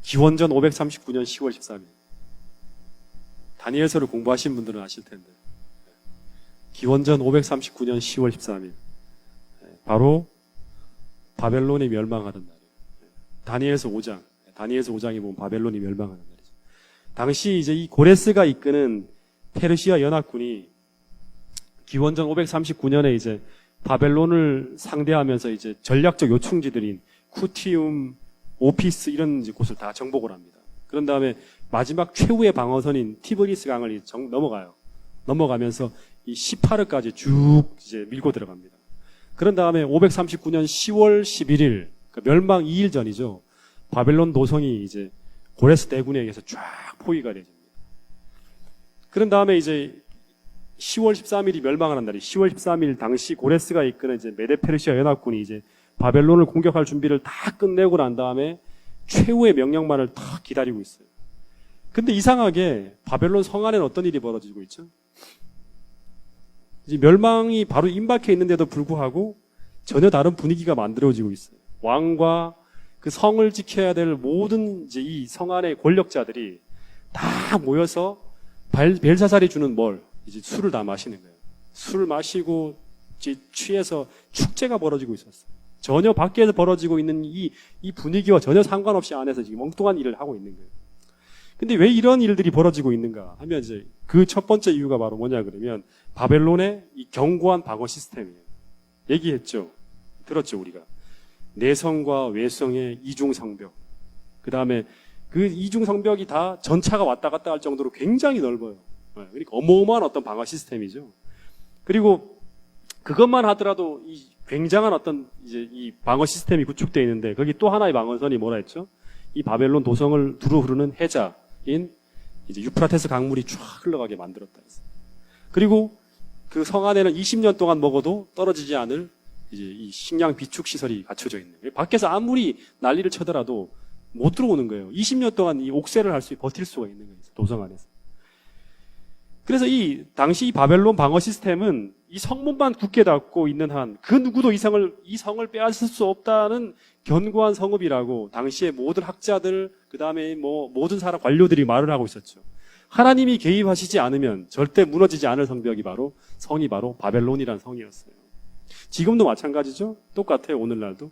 기원전 539년 10월 13일. 다니엘서를 공부하신 분들은 아실 텐데. 기원전 539년 10월 13일. 바로 바벨론이 멸망하던 날이에요. 다니엘서 5장. 다니엘서 5장에 보면 바벨론이 멸망하는 날이죠. 당시 이제 이 고레스가 이끄는 페르시아 연합군이 기원전 539년에 이제 바벨론을 상대하면서 이제 전략적 요충지들인 쿠티움, 오피스 이런 이제 곳을 다 정복을 합니다. 그런 다음에 마지막 최후의 방어선인 티브리스 강을 넘어가요. 넘어가면서 이 시파르까지 쭉 이제 밀고 들어갑니다. 그런 다음에 539년 10월 11일, 그러니까 멸망 2일 전이죠. 바벨론 도성이 이제 고레스 대군에 의해서 쫙 포위가 되집니다. 그런 다음에 이제 10월 13일이 멸망하는 날이 10월 13일 당시 고레스가 이끄는 이제 메데페르시아 연합군이 이제 바벨론을 공격할 준비를 다 끝내고 난 다음에 최후의 명령만을 딱 기다리고 있어요. 근데 이상하게 바벨론 성 안에는 어떤 일이 벌어지고 있죠? 이제 멸망이 바로 임박해 있는데도 불구하고 전혀 다른 분위기가 만들어지고 있어요. 왕과 그 성을 지켜야 될 모든 이제 이 성 안의 권력자들이 다 모여서 벨사살이 주는 이제 술을 다 마시는 거예요. 술을 마시고 이제 취해서 축제가 벌어지고 있었어요. 전혀 밖에서 벌어지고 있는 이 분위기와 전혀 상관없이 안에서 지금 엉뚱한 일을 하고 있는 거예요. 근데 왜 이런 일들이 벌어지고 있는가 하면 이제 그 첫 번째 이유가 바로 뭐냐 그러면 바벨론의 이 견고한 방어 시스템이에요. 얘기했죠. 들었죠, 우리가. 내성과 외성의 이중성벽. 그 다음에 그 이중성벽이 다 전차가 왔다 갔다 할 정도로 굉장히 넓어요. 그러니까 어마어마한 어떤 방어 시스템이죠. 그리고 그것만 하더라도 이 굉장한 어떤 이제 이 방어 시스템이 구축되어 있는데 거기 또 하나의 방어선이 뭐라 했죠? 이 바벨론 도성을 두루 흐르는 해자인 이제 유프라테스 강물이 쫙 흘러가게 만들었다 했어요. 그리고 그 성 안에는 20년 동안 먹어도 떨어지지 않을 이제 이 식량 비축 시설이 갖춰져 있는 거예요. 밖에서 아무리 난리를 쳐더라도 못 들어오는 거예요. 20년 동안 이 옥새를 할 수 버틸 수가 있는 거예요. 도성 안에서. 그래서 이 당시 이 바벨론 방어 시스템은 이 성문만 굳게 닫고 있는 한 그 누구도 이 성을 빼앗을 수 없다는 견고한 성읍이라고 당시의 모든 학자들 그다음에 모든 사람 관료들이 말을 하고 있었죠. 하나님이 개입하시지 않으면 절대 무너지지 않을 성이 바로 바벨론이라는 성이었어요. 지금도 마찬가지죠. 똑같아요. 오늘날도.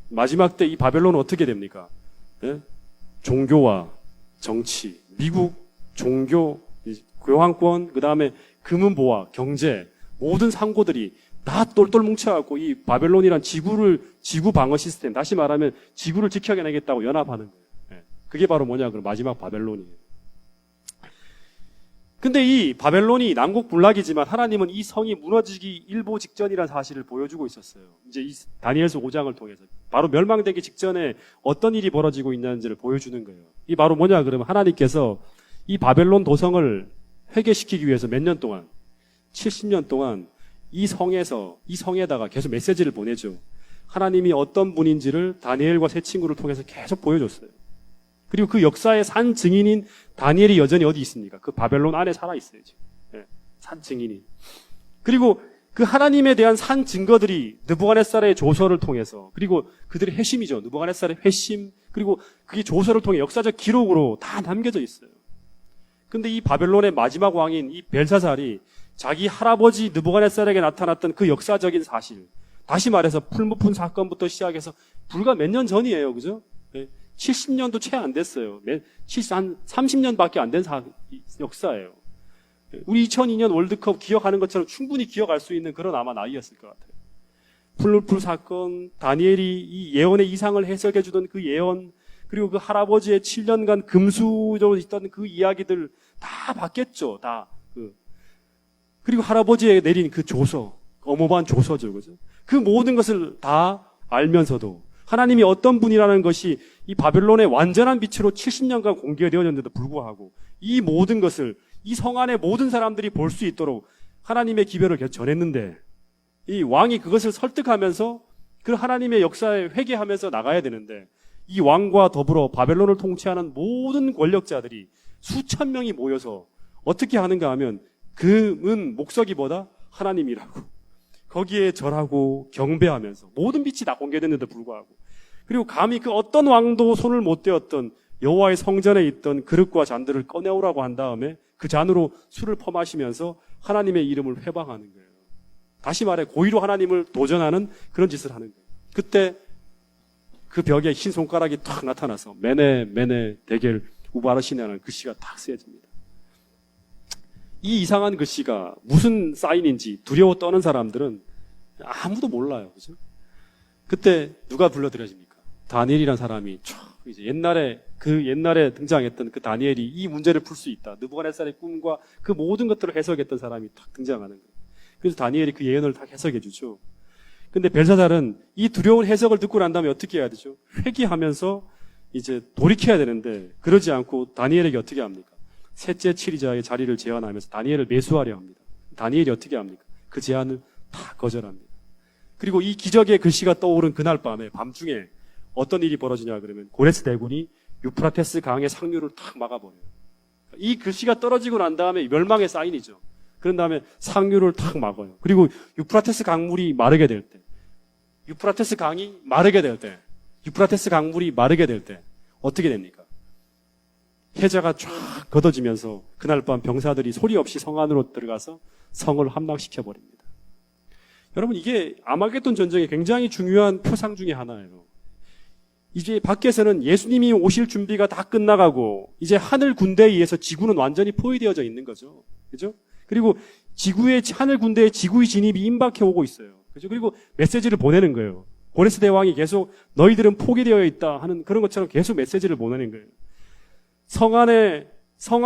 마지막 때 이 바벨론은 어떻게 됩니까? 네? 종교와 정치, 미국, 종교, 교황권, 그 다음에 금은보화, 경제, 모든 상고들이 다 똘똘 뭉쳐갖고 이 바벨론이란 지구 방어 시스템, 다시 말하면 지구를 지켜내겠다고 연합하는 거예요. 네. 그게 바로 뭐냐, 그럼 마지막 바벨론이에요. 근데 이 바벨론이 남국 군락이지만 하나님은 이 성이 무너지기 일보 직전이라는 사실을 보여주고 있었어요. 이제 이 다니엘서 5장을 통해서. 바로 멸망되기 직전에 어떤 일이 벌어지고 있는지를 보여주는 거예요. 이 바로 뭐냐, 그러면 하나님께서 이 바벨론 도성을 회개시키기 위해서 몇 년 동안, 70년 동안 이 성에다가 계속 메시지를 보내죠. 하나님이 어떤 분인지를 다니엘과 세 친구를 통해서 계속 보여줬어요. 그리고 그 역사의 산 증인인 다니엘이 여전히 어디 있습니까? 그 바벨론 안에 살아있어요, 지금. 네, 산 증인이. 그리고 그 하나님에 대한 산 증거들이 느부갓네살의 조서를 통해서, 그리고 그들의 회심이죠. 느부갓네살의 회심, 그리고 그게 조서를 통해 역사적 기록으로 다 남겨져 있어요. 근데 이 바벨론의 마지막 왕인 이 벨사살이 자기 할아버지 느부갓네살에게 나타났던 그 역사적인 사실, 다시 말해서 풀무푼 사건부터 시작해서 불과 몇 년 전이에요. 그죠? 70년도 채 안 됐어요. 한 30년밖에 안 된 역사예요. 우리 2002년 월드컵 기억하는 것처럼 충분히 기억할 수 있는 그런 아마 나이였을 것 같아요. 풀무푼 사건, 다니엘이 이 예언의 이상을 해석해주던 그 예언, 그리고 그 할아버지의 7년간 금수저로 있던 그 이야기들 다 봤겠죠. 다. 그리고 할아버지에 내린 그 조서, 어마어마한 조서죠. 그죠? 그 모든 것을 다 알면서도 하나님이 어떤 분이라는 것이 이 바벨론의 완전한 빛으로 70년간 공개되어졌는데도 불구하고 이 모든 것을 이 성 안의 모든 사람들이 볼 수 있도록 하나님의 기별을 계속 전했는데 이 왕이 그것을 설득하면서 그 하나님의 역사에 회개하면서 나가야 되는데 이 왕과 더불어 바벨론을 통치하는 모든 권력자들이 수천 명이 모여서 어떻게 하는가 하면 금은 목서기보다 하나님이라고 거기에 절하고 경배하면서 모든 빛이 다 공개됐는데도 불구하고 그리고 감히 그 어떤 왕도 손을 못 대었던 여호와의 성전에 있던 그릇과 잔들을 꺼내오라고 한 다음에 그 잔으로 술을 퍼마시면서 하나님의 이름을 회방하는 거예요. 다시 말해 고의로 하나님을 도전하는 그런 짓을 하는 거예요. 그때 그 벽에 흰 손가락이 탁 나타나서 메네 메네 데겔 우바르시네라는 글씨가 탁 쓰여집니다. 이 이상한 글씨가 무슨 사인인지 두려워 떠는 사람들은 아무도 몰라요. 그죠? 그때 누가 불러들여집니까? 다니엘이라는 사람이 이제 옛날에 등장했던 그 다니엘이 이 문제를 풀 수 있다. 느부갓네살의 꿈과 그 모든 것들을 해석했던 사람이 탁 등장하는 거예요. 그래서 다니엘이 그 예언을 탁 해석해 주죠. 근데 벨사살은 이 두려운 해석을 듣고 난 다음에 어떻게 해야 되죠? 회개하면서 이제 돌이켜야 되는데 그러지 않고 다니엘에게 어떻게 합니까? 셋째 치리자의 자리를 제안하면서 다니엘을 매수하려 합니다. 다니엘이 어떻게 합니까? 그 제안을 다 거절합니다. 그리고 이 기적의 글씨가 떠오른 그날 밤에 밤중에 어떤 일이 벌어지냐 그러면 고레스 대군이 유프라테스 강의 상류를 탁 막아버려요. 이 글씨가 떨어지고 난 다음에 멸망의 사인이죠. 그런 다음에 상류를 탁 막아요. 그리고 유프라테스 강물이 마르게 될 때, 유프라테스 강물이 마르게 될 때 어떻게 됩니까? 해자가 쫙 걷어지면서 그날 밤 병사들이 소리 없이 성 안으로 들어가서 성을 함락시켜버립니다. 여러분 이게 아마겟돈 전쟁의 굉장히 중요한 표상 중에 하나예요. 이제 밖에서는 예수님이 오실 준비가 다 끝나가고 이제 하늘 군대에 의해서 지구는 완전히 포위되어져 있는 거죠. 그죠? 그리고 하늘 군대의 지구의 진입이 임박해 오고 있어요. 그죠? 그리고 메시지를 보내는 거예요. 고레스 대왕이 계속 너희들은 포기되어 있다 하는 그런 것처럼 계속 메시지를 보내는 거예요. 성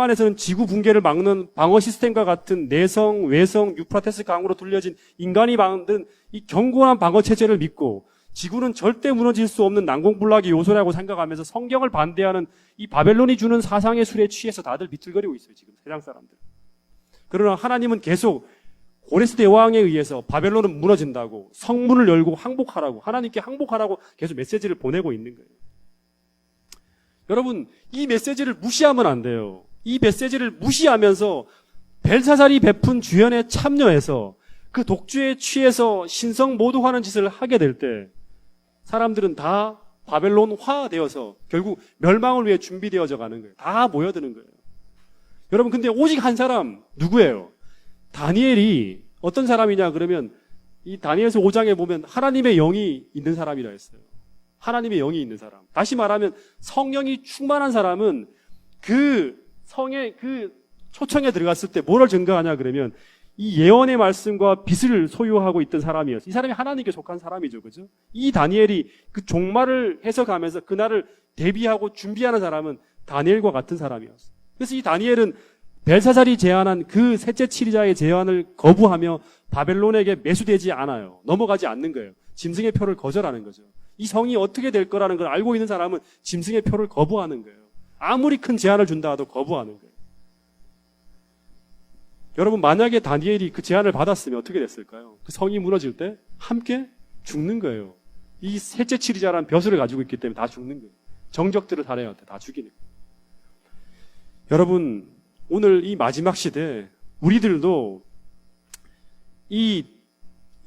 안에서는 지구 붕괴를 막는 방어 시스템과 같은 내성, 외성, 유프라테스 강으로 둘려진 인간이 만든 이 견고한 방어 체제를 믿고 지구는 절대 무너질 수 없는 난공불락의 요소라고 생각하면서 성경을 반대하는 이 바벨론이 주는 사상의 술에 취해서 다들 비틀거리고 있어요. 지금 세상 사람들. 그러나 하나님은 계속 고레스 대왕에 의해서 바벨론은 무너진다고 성문을 열고 항복하라고 하나님께 항복하라고 계속 메시지를 보내고 있는 거예요. 여러분 이 메시지를 무시하면 안 돼요. 이 메시지를 무시하면서 벨사살이 베푼 주연에 참여해서 그 독주에 취해서 신성 모독하는 짓을 하게 될 때 사람들은 다 바벨론화 되어서 결국 멸망을 위해 준비되어져 가는 거예요. 다 모여드는 거예요. 여러분 근데 오직 한 사람 누구예요? 다니엘이 어떤 사람이냐 그러면 이 다니엘서 5장에 보면 하나님의 영이 있는 사람이라 했어요. 하나님의 영이 있는 사람. 다시 말하면 성령이 충만한 사람은 그 성의 그 초청에 들어갔을 때 뭐를 증거하냐 그러면 이 예언의 말씀과 빛을 소유하고 있던 사람이었어요. 이 사람이 하나님께 속한 사람이죠. 그죠? 이 다니엘이 그 종말을 해석하면서 그날을 대비하고 준비하는 사람은 다니엘과 같은 사람이었어요. 그래서 이 다니엘은 벨사살이 제안한 그 셋째 치리자의 제안을 거부하며 바벨론에게 매수되지 않아요. 넘어가지 않는 거예요. 짐승의 표를 거절하는 거죠. 이 성이 어떻게 될 거라는 걸 알고 있는 사람은 짐승의 표를 거부하는 거예요. 아무리 큰 제안을 준다 해도 거부하는 거예요. 여러분 만약에 다니엘이 그 제안을 받았으면 어떻게 됐을까요? 그 성이 무너질 때 함께 죽는 거예요. 이 셋째 치리자라는 벼슬을 가지고 있기 때문에 다 죽는 거예요. 정적들을 살해할 때 다 죽이는 거예요. 여러분 오늘 이 마지막 시대 우리들도 이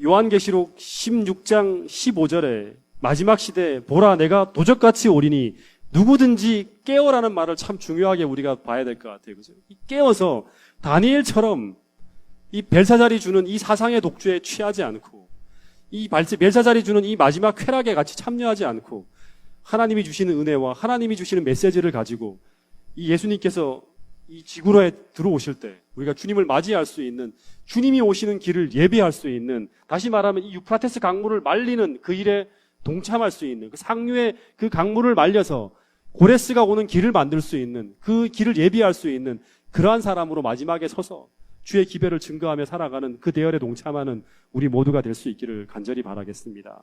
요한계시록 16장 15절에 마지막 시대 보라 내가 도적같이 오리니 누구든지 깨어라는 말을 참 중요하게 우리가 봐야 될 것 같아요. 그죠? 깨어서 다니엘처럼 이 벨사살이 주는 이 사상의 독주에 취하지 않고 이 벨사살이 주는 이 마지막 쾌락에 같이 참여하지 않고 하나님이 주시는 은혜와 하나님이 주시는 메시지를 가지고 이 예수님께서 이 지구로에 들어오실 때 우리가 주님을 맞이할 수 있는 주님이 오시는 길을 예비할 수 있는 다시 말하면 이 유프라테스 강물을 말리는 그 일에 동참할 수 있는 그 상류의 그 강물을 말려서 고레스가 오는 길을 만들 수 있는 그 길을 예비할 수 있는 그러한 사람으로 마지막에 서서 주의 기별을 증거하며 살아가는 그 대열에 동참하는 우리 모두가 될 수 있기를 간절히 바라겠습니다.